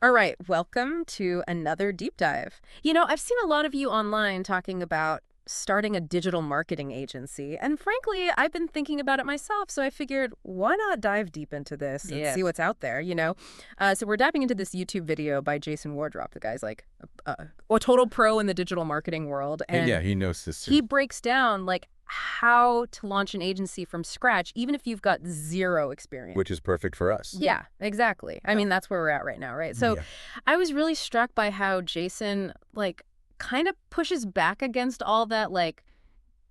All right, welcome to another deep dive. I've seen a lot of you online talking about starting a digital marketing agency, and frankly, I've been thinking about it myself, so I figured, why not dive deep into this and see Yes. what's out there? So we're diving into this YouTube video by Jason Wardrop. The guy's like a total pro in the digital marketing world, Yeah, and he knows he system, breaks down, like, how to launch an agency from scratch, even if you've got zero experience. which is perfect for us. Yeah, exactly. I Yeah. mean, that's where we're at right now, right? So Yeah. I was really struck by how Jason, like, kind of pushes back against all that, like,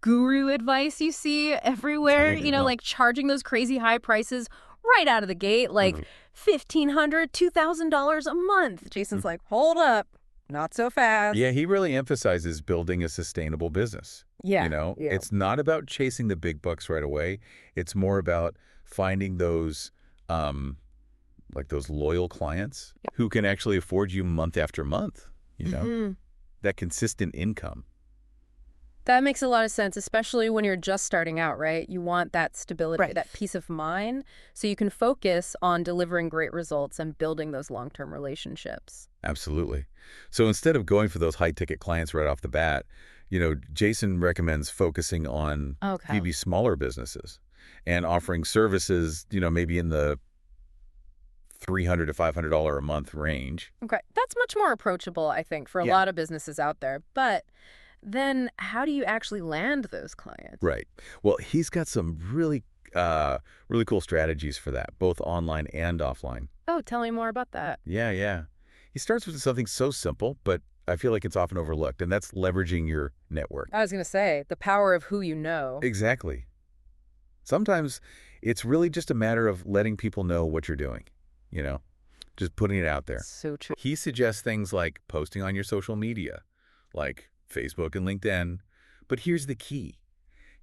guru advice you see everywhere, Well, like charging those crazy high prices right out of the gate, like mhm, $1,500, $2,000 a month. mm. Jason's like, hold up, not so fast. Yeah, he really emphasizes building a sustainable business. Yeah, yeah. It's not about chasing the big bucks right away. It's more about finding those, like those loyal clients who can actually afford you month after month, Hmm. that consistent income. That makes a lot of sense, especially when you're just starting out, right? You want that stability, Right. that peace of mind, so you can focus on delivering great results and building those long-term relationships. Absolutely. So instead of going for those high-ticket clients right off the bat, Jason recommends focusing on Okay. maybe smaller businesses and offering services, maybe in the $300 to $500 a month range. Okay. That's much more approachable, I think, for a Yeah. lot of businesses out there. But then how do you actually land those clients? Right. Well, he's got some really cool strategies for that, both online and offline. Oh, tell me more about that. Yeah, yeah. He starts with something so simple, but I feel like it's often overlooked, and that's leveraging your network. I was going to say, the power of who you know. Exactly. Sometimes it's really just a matter of letting people know what you're doing, you know, just putting it out there. So true. He suggests things like posting on your social media, like Facebook and LinkedIn. But here's the key.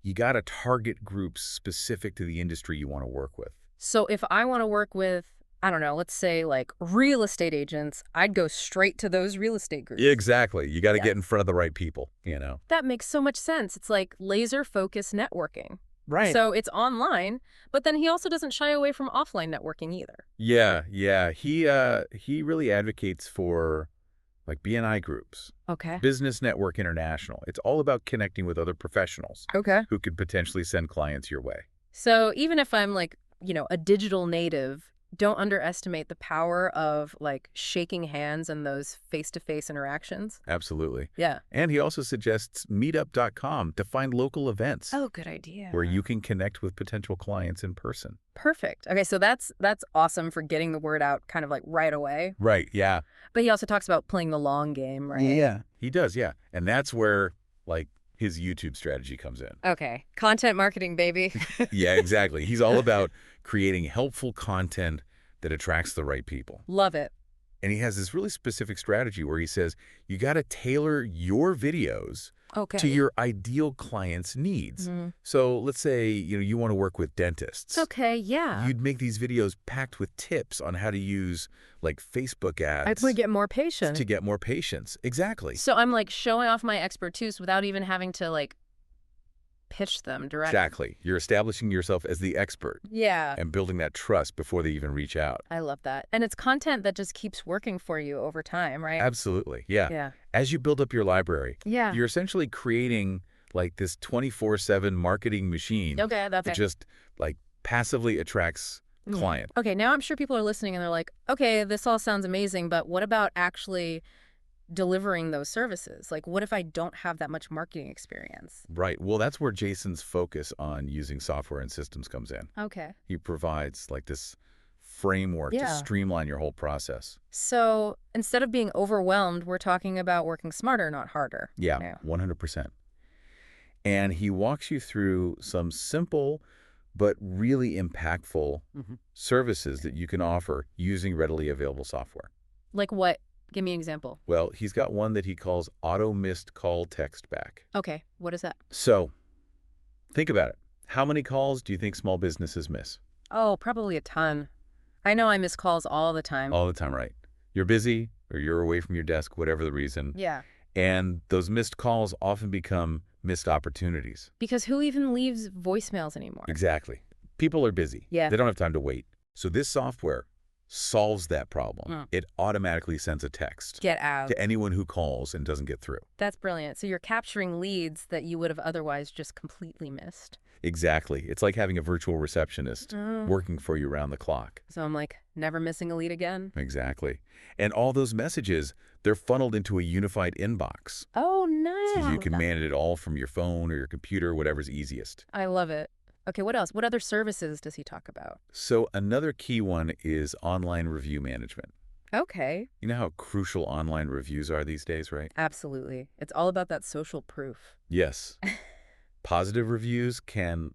You got to target groups specific to the industry you want to work with. So if I want to work with, I don't know, let's say like real estate agents, I'd go straight to those real estate groups. Exactly. You got to Yeah. get in front of the right people. That makes so much sense. It's like laser focused networking. Right. So it's online, but then he also doesn't shy away from offline networking either. Yeah, yeah. He really advocates for like BNI groups, Okay. Business Network International. It's all about connecting with other professionals Okay. who could potentially send clients your way. So even if I'm like, a digital native, don't underestimate the power of like shaking hands and those face-to-face interactions. Absolutely. Yeah. And he also suggests meetup.com to find local events Oh, good idea. where you can connect with potential clients in person. Perfect. Okay, so that's awesome for getting the word out kind of like right away. Right, yeah. But he also talks about playing the long game, right? He does, yeah. And that's where like his YouTube strategy comes in. Okay. Content marketing, baby. Yeah, exactly. He's all about creating helpful content that attracts the right people. Love it. And he has this really specific strategy where he says, you got to tailor your videos Okay. to your ideal client's needs. Mhm. So let's say, you want to work with dentists. Okay, yeah. You'd make these videos packed with tips on how to use like Facebook I ads would get more patient. to get more patients. Exactly. So I'm like showing off my expertise without even having to like pitch them directly. Exactly. You're establishing yourself as the expert Yeah. and building that trust before they even reach out. I love that. And it's content that just keeps working for you over time, right? Absolutely. Yeah. Yeah. As you build up your library, Yeah. you're essentially creating like this 24/7 marketing machine Okay, that's that just like passively attracts Mm. client. Okay, now I'm sure people are listening and they're like, okay, this all sounds amazing, but what about actually delivering those services? Like, what if I don't have that much marketing experience? Right. Well, that's where Jason's focus on using software and systems comes in. Okay. He provides like this framework to Yeah. streamline your whole process. So instead of being overwhelmed, we're talking about working smarter, not harder. Yeah, 100%. And he walks you through some simple but really impactful services that you can offer using readily available software. Like what? Give me an example. Well, he's got one that he calls auto missed call text back. Okay, what is that? So think about it. How many calls do you think small businesses miss? Oh, probably a ton. I know I miss calls all the time. All the time, right? You're busy or you're away from your desk, whatever the reason. Yeah. And those missed calls often become missed opportunities. Because who even leaves voicemails anymore? Exactly. People are busy. Yeah. They don't have time to wait. So this software solves that problem. Mm. It automatically sends a text Get out. to anyone who calls and doesn't get through. That's brilliant. So you're capturing leads that you would have otherwise just completely missed. Exactly. It's like having a virtual receptionist Mm. working for you around the clock. So I'm like, never missing a lead again? Exactly. And all those messages, they're funneled into a unified inbox. Oh, nice. So you can manage it all from your phone or your computer, whatever's easiest. I love it. Okay, what else? What other services does he talk about? So another key one is online review management. Okay, You know how crucial online reviews are these days, right? absolutely. It's all about that social proof. Yes. Positive reviews can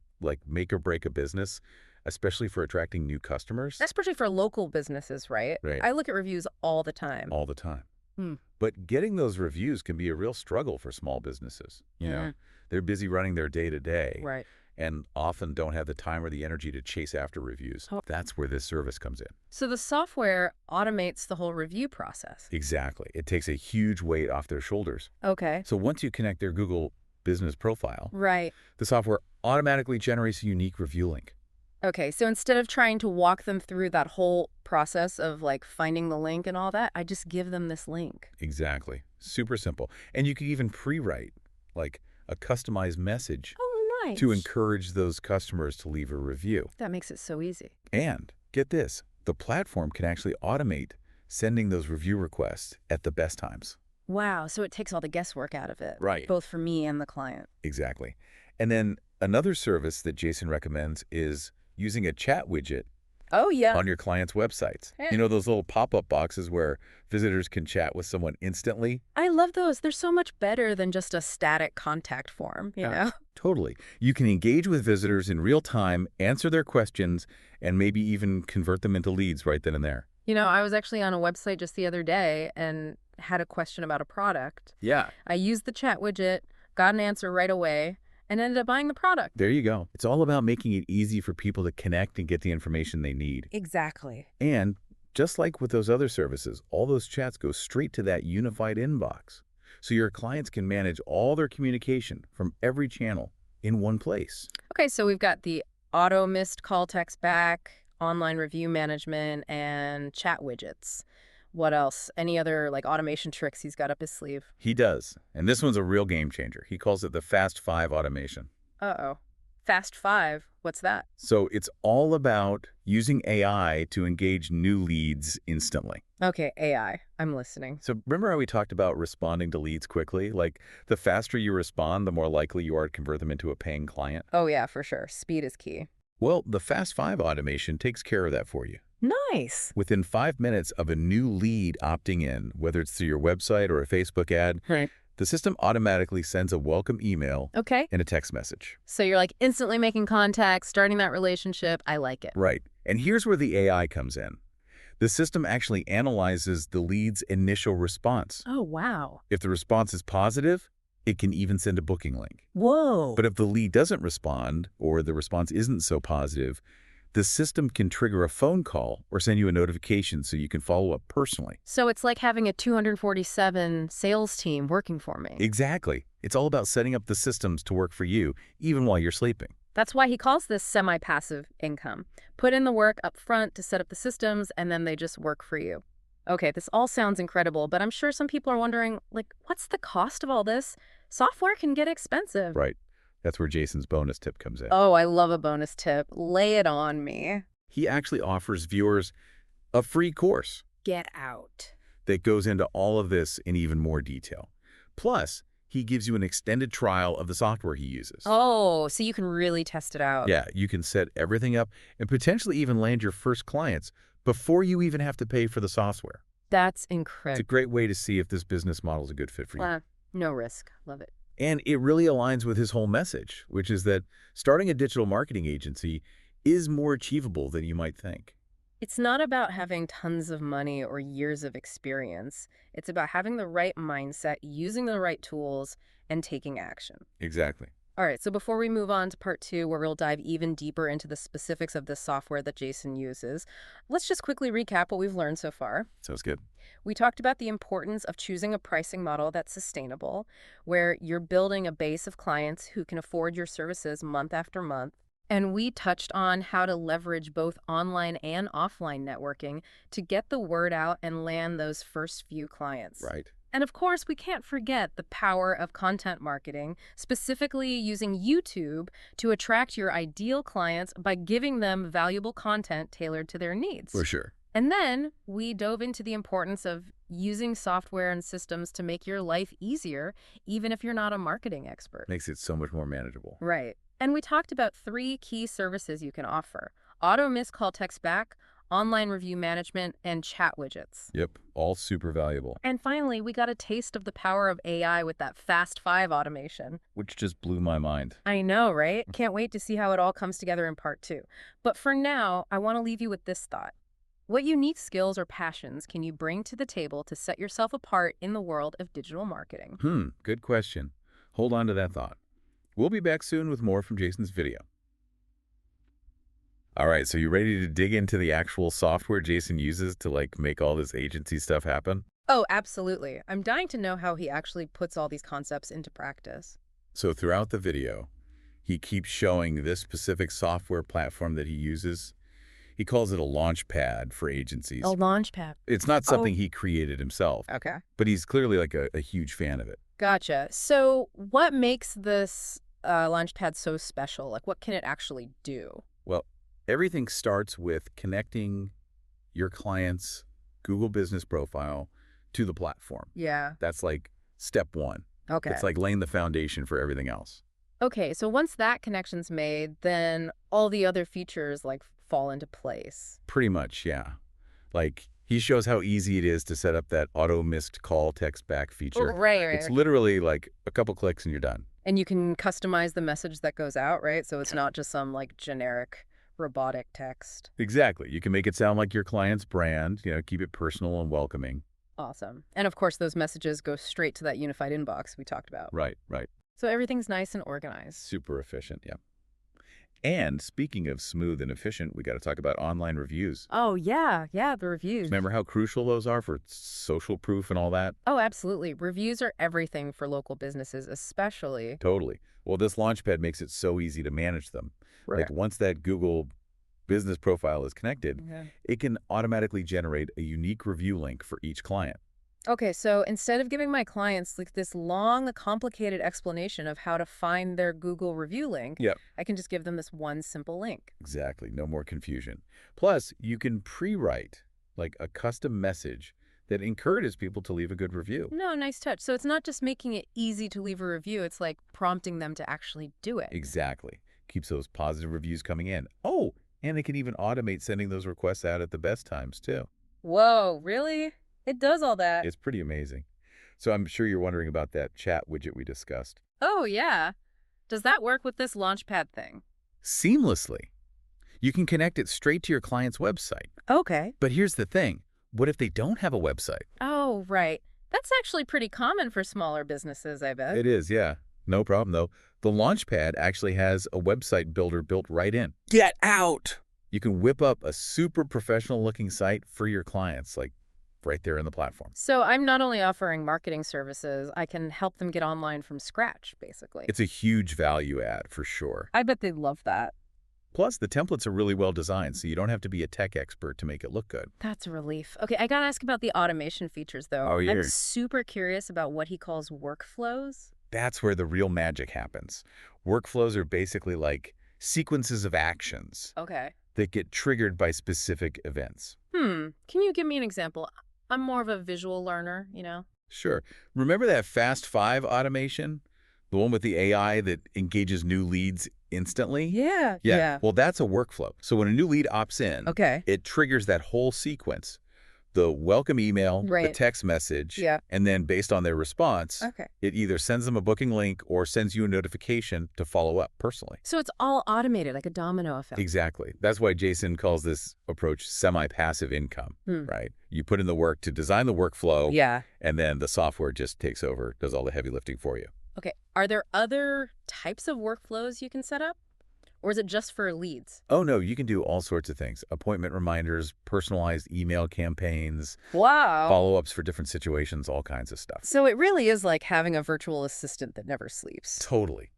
make or break a business, especially for attracting new customers. Especially for local businesses, right? Right. I look at reviews all the time. All the time. Hmm. But getting those reviews can be a real struggle for small businesses. Mm. They're busy running their day-to-day Right. and often don't have the time or the energy to chase after reviews. Oh. That's where this service comes in. So the software automates the whole review process. Exactly. It takes a huge weight off their shoulders. Okay. So once you connect their Google business profile, Right. the software automatically generates a unique review link. Okay, so instead of trying to walk them through that whole process of like finding the link and all that, I just give them this link. Exactly. Super simple. And you can even pre-write like a customized message Oh, nice. to encourage those customers to leave a review. That makes it so easy. And get this, the platform can actually automate sending those review requests at the best times. Wow, so it takes all the guesswork out of it. Right. Both for me and the client. Exactly. And then another service that Jason recommends is using a chat widget Oh, yeah. on your client's websites. Yeah. You know, those little pop-up boxes where visitors can chat with someone instantly? I love those. They're so much better than just a static contact form, you know? Totally. You can engage with visitors in real time, answer their questions, and maybe even convert them into leads right then and there. You know, I was actually on a website just the other day and had a question about a product. Yeah. I used the chat widget, got an answer right away, and ended up buying the product. There you go. It's all about making it easy for people to connect and get the information they need. Exactly. And just like with those other services, all those chats go straight to that unified inbox. So your clients can manage all their communication from every channel in one place. Okay, so we've got the auto missed call text back, online review management, and chat widgets. What else? Any other like automation tricks he's got up his sleeve? He does. And this one's a real game changer. He calls it the Fast 5 automation. Uh-oh. Fast 5. What's that? So it's all about using AI to engage new leads instantly. Okay, AI. I'm listening. So remember how we talked about responding to leads quickly? Like the faster you respond, the more likely you are to convert them into a paying client. Oh, yeah, for sure. Speed is key. Well, the Fast 5 automation takes care of that for you. Nice. Within 5 minutes of a new lead opting in, whether it's through your website or a Facebook ad, Right. the system automatically sends a welcome email Okay. and a text message. So you're like instantly making contact, starting that relationship. I like it. Right. And here's where the AI comes in. The system actually analyzes the lead's initial response. Oh, wow. If the response is positive, it can even send a booking link. Whoa. But if the lead doesn't respond or the response isn't so positive, the system can trigger a phone call or send you a notification so you can follow up personally. So it's like having a 247 sales team working for me. Exactly. It's all about setting up the systems to work for you, even while you're sleeping. That's why he calls this semi-passive income. Put in the work up front to set up the systems, and then they just work for you. Okay, this all sounds incredible, but I'm sure some people are wondering, like, what's the cost of all this? Software can get expensive. Right. That's where Jason's bonus tip comes in. Oh, I love a bonus tip. Lay it on me. He actually offers viewers a free course Get out. that goes into all of this in even more detail. Plus, he gives you an extended trial of the software he uses. Oh, so you can really test it out. Yeah, you can set everything up and potentially even land your first clients before you even have to pay for the software. That's It's a incredible. great way to see if this business model is a good fit for you. No risk. Love it. And it really aligns with his whole message, which is that starting a digital marketing agency is more achievable than you might think. It's not about having tons of money or years of experience. It's about having the right mindset, using the right tools, and taking action. Exactly. All right, so before we move on to part 2, where we'll dive even deeper into the specifics of the software that Jason uses, let's just quickly recap what we've learned so far. Sounds good. We talked about the importance of choosing a pricing model that's sustainable, where you're building a base of clients who can afford your services month after month. And we touched on how to leverage both online and offline networking to get the word out and land those first few clients. Right. And of course, we can't forget the power of content marketing, specifically using YouTube to attract your ideal clients by giving them valuable content tailored to their needs. For sure. And then we dove into the importance of using software and systems to make your life easier, even if you're not a marketing expert. Makes it so much more manageable. Right. And we talked about 3 key services you can offer: auto missed call text back, online review management, and chat widgets. Yep. All super valuable. And finally, we got a taste of the power of AI with that Fast 5 automation. Which just blew my mind. I know, right? Can't wait to see how it all comes together in part 2. But for now, I want to leave you with this thought. What unique skills or passions can you bring to the table to set yourself apart in the world of digital marketing? Good question. Hold on to that thought. We'll be back soon with more from Jason's video. All right, so you ready to dig into the actual software Jason uses to make all this agency stuff happen? Oh, absolutely. I'm dying to know how he actually puts all these concepts into practice. So throughout the video, he keeps showing this specific software platform that he uses. He calls it a launch pad for agencies. A launch pad. It's not something he created himself, Okay. but he's clearly a huge fan of it. Gotcha. So what makes this launch pad so special? What can it actually do? Well, everything starts with connecting your client's Google business profile to the platform. Yeah. That's step one. Okay. It's laying the foundation for everything else. Okay, so once that connection's made, then all the other features fall into place. Pretty much, yeah. He shows how easy it is to set up that auto missed call text back feature. Right. It's literally a couple clicks and you're done. And you can customize the message that goes out, right? So it's not just some generic robotic text. Exactly. You can make it sound like your client's brand, keep it personal and welcoming. Awesome. And of course, those messages go straight to that unified inbox we talked about. Right. So everything's nice and organized. Super efficient, yeah. And speaking of smooth and efficient, we got to talk about online reviews. Oh, yeah, the reviews. Remember how crucial those are for social proof and all that? Oh, absolutely. Reviews are everything for local businesses, especially. Totally. Well, this Launchpad makes it so easy to manage them. Right. Once that Google business profile is connected, it can automatically generate a unique review link for each client. Okay, so instead of giving my clients this long, complicated explanation of how to find their Google review link, Yep. I can just give them this one simple link. Exactly. No more confusion. Plus, you can pre-write a custom message that encourages people to leave a good review. No, nice touch. So it's not just making it easy to leave a review, it's prompting them to actually do it. Exactly. Keeps those positive reviews coming in. Oh, and it can even automate sending those requests out at the best times, too. Whoa, really? It does all that? It's pretty amazing. So I'm sure you're wondering about that chat widget we discussed. Oh, yeah. Does that work with this Launchpad thing? Seamlessly. You can connect it straight to your client's website. Okay. But here's the thing. What if they don't have a website? Oh, right. That's actually pretty common for smaller businesses, I bet. It is, yeah. No problem, though. The Launchpad actually has a website builder built right in. Get out! You can whip up a super professional-looking site for your clients, right there in the platform. So I'm not only offering marketing services, I can help them get online from scratch, basically. It's a huge value add, for sure. I bet they'd love that. Plus, the templates are really well designed, so you don't have to be a tech expert to make it look good. That's a relief. Okay, I gotta ask about the automation features, though. Oh, yeah. I'm super curious about what he calls workflows. That's where the real magic happens. Workflows are basically sequences of actions Okay. that get triggered by specific events. Can you give me an example? I'm more of a visual learner, Sure. Remember that Fast 5 automation? The one with the AI that engages new leads instantly? Yeah. Well, that's a workflow. So when a new lead opts in, Okay. it triggers that whole sequence. The welcome email, the Right. text message, Yeah. and then based on their response, Okay. it either sends them a booking link or sends you a notification to follow up personally. So it's all automated, like a domino effect. Exactly. That's why Jason calls this approach semi-passive income, right? You put in the work to design the workflow, Yeah. and then the software just takes over, does all the heavy lifting for you. Okay. Are there other types of workflows you can set up? Or is it just for leads? Oh, no, you can do all sorts of things. Appointment reminders, personalized email campaigns, Wow. follow-ups for different situations, all kinds of stuff. So it really is like having a virtual assistant that never sleeps. Totally.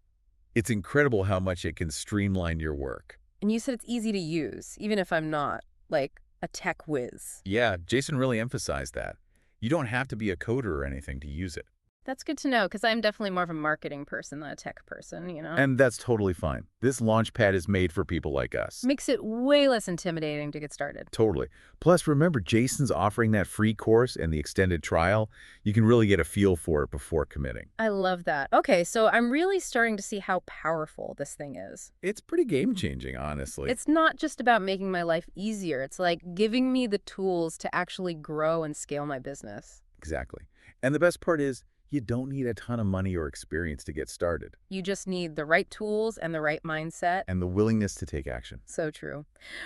It's incredible how much it can streamline your work. And you said it's easy to use, even if I'm not, like, a tech whiz. Yeah, Jason really emphasized that. You don't have to be a coder or anything to use it. That's good to know, because I'm definitely more of a marketing person than a tech person, you know? And that's totally fine. This Launchpad is made for people like us. Makes it way less intimidating to get started. Totally. Plus, remember, Jason's offering that free course and the extended trial. You can really get a feel for it before committing. I love that. Okay, so I'm really starting to see how powerful this thing is. It's pretty game-changing, honestly. It's not just about making my life easier. It's like giving me the tools to actually grow and scale my business. Exactly. And the best part is, you don't need a ton of money or experience to get started. You just need the right tools and the right mindset. And the willingness to take action. So true.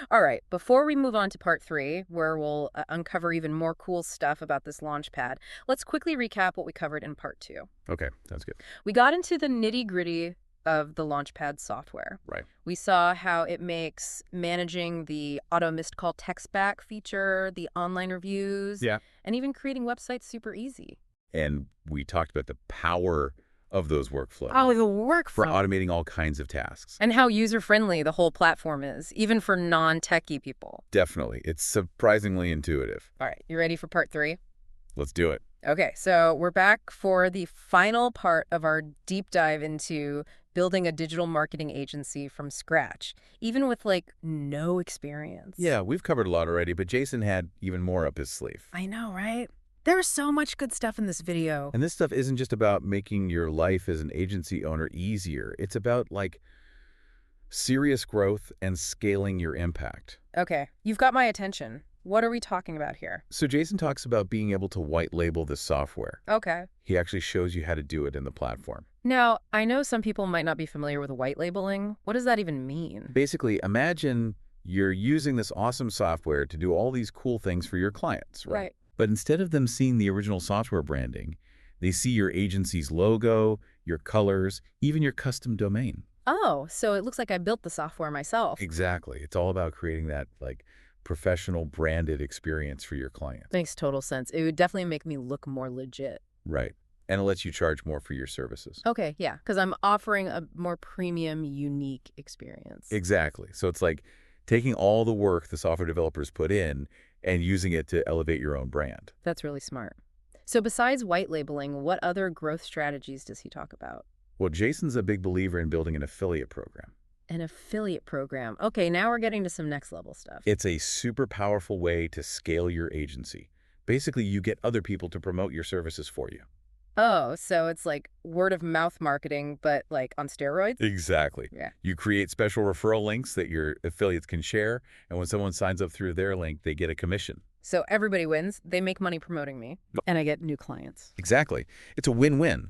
All right, before we move on to part 3, where we'll uncover even more cool stuff about this Launchpad, let's quickly recap what we covered in part 2. Okay, sounds good. We got into the nitty-gritty of the Launchpad software. Right. We saw how it makes managing the auto missed call text back feature, the online reviews, and even creating websites super easy. And we talked about the power of those workflows. Oh, the workflow. For automating all kinds of tasks. And how user-friendly the whole platform is, even for non-techie people. Definitely. It's surprisingly intuitive. All right, you ready for part 3? Let's do it. Okay, so we're back for the final part of our deep dive into building a digital marketing agency from scratch, even with, like, no experience. Yeah, we've covered a lot already, but Jason had even more up his sleeve. I know, right? There's so much good stuff in this video. And this stuff isn't just about making your life as an agency owner easier. It's about, like, serious growth and scaling your impact. Okay, you've got my attention. What are we talking about here? So Jason talks about being able to white label this software. Okay. He actually shows you how to do it in the platform. Now, I know some people might not be familiar with white labeling. What does that even mean? Basically, imagine you're using this awesome software to do all these cool things for your clients, right? But instead of them seeing the original software branding, they see your agency's logo, your colors, even your custom domain. Oh, so it looks like I built the software myself. Exactly. It's all about creating that, like, professional branded experience for your clients. Makes total sense. It would definitely make me look more legit. Right. And it lets you charge more for your services. Okay, yeah, because I'm offering a more premium, unique experience. Exactly. So it's like taking all the work the software developers put in and using it to elevate your own brand. That's really smart. So besides white labeling, what other growth strategies does he talk about? Well, Jason's a big believer in building an affiliate program. An affiliate program. Okay, now we're getting to some next level stuff. It's a super powerful way to scale your agency. Basically, you get other people to promote your services for you. Oh, so it's like word of mouth marketing, but like on steroids? Exactly. Yeah. You create special referral links that your affiliates can share, and when someone signs up through their link, they get a commission. So everybody wins. They make money promoting me, and I get new clients. Exactly. It's a win-win.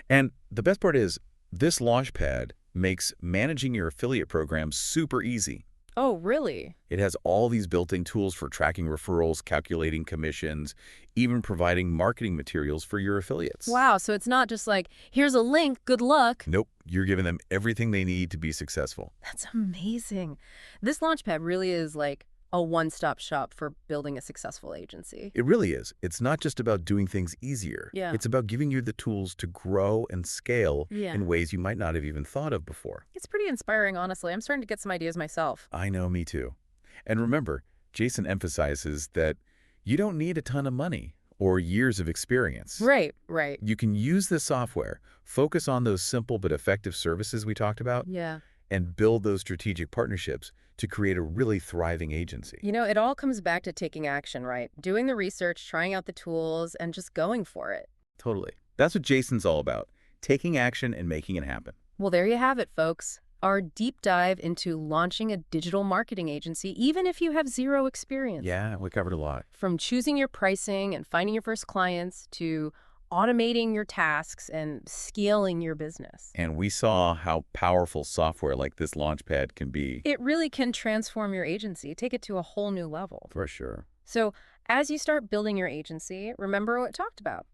And the best part is, this Launchpad makes managing your affiliate program super easy. Oh, really? It has all these built-in tools for tracking referrals, calculating commissions, even providing marketing materials for your affiliates. Wow, so it's not just like, here's a link, good luck. Nope, you're giving them everything they need to be successful. That's amazing. This Launchpad really is like a one-stop shop for building a successful agency. It really is. It's not just about doing things easier. Yeah. It's about giving you the tools to grow and scale in ways you might not have even thought of before. It's pretty inspiring, honestly. I'm starting to get some ideas myself. I know, me too. And remember, Jason emphasizes that you don't need a ton of money or years of experience. Right, right. You can use this software, focus on those simple but effective services we talked about, and build those strategic partnerships to create a really thriving agency. You know, it all comes back to taking action, right? Doing the research, trying out the tools, and just going for it. Totally. That's what Jason's all about, taking action and making it happen. Well, there you have it, folks. Our deep dive into launching a digital marketing agency, even if you have zero experience. Yeah, we covered a lot. From choosing your pricing and finding your first clients to automating your tasks and scaling your business. And we saw how powerful software like this Launchpad can be. It really can transform your agency, take it to a whole new level. For sure. So as you start building your agency, remember what we talked about.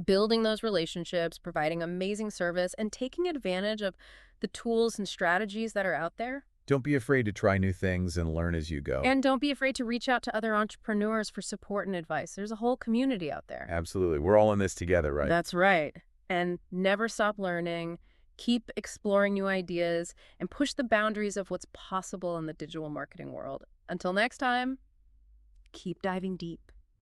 Building those relationships, providing amazing service, and taking advantage of the tools and strategies that are out there. Don't be afraid to try new things and learn as you go. And don't be afraid to reach out to other entrepreneurs for support and advice. There's a whole community out there. Absolutely. We're all in this together, right? That's right. And never stop learning. Keep exploring new ideas and push the boundaries of what's possible in the digital marketing world. Until next time, keep diving deep.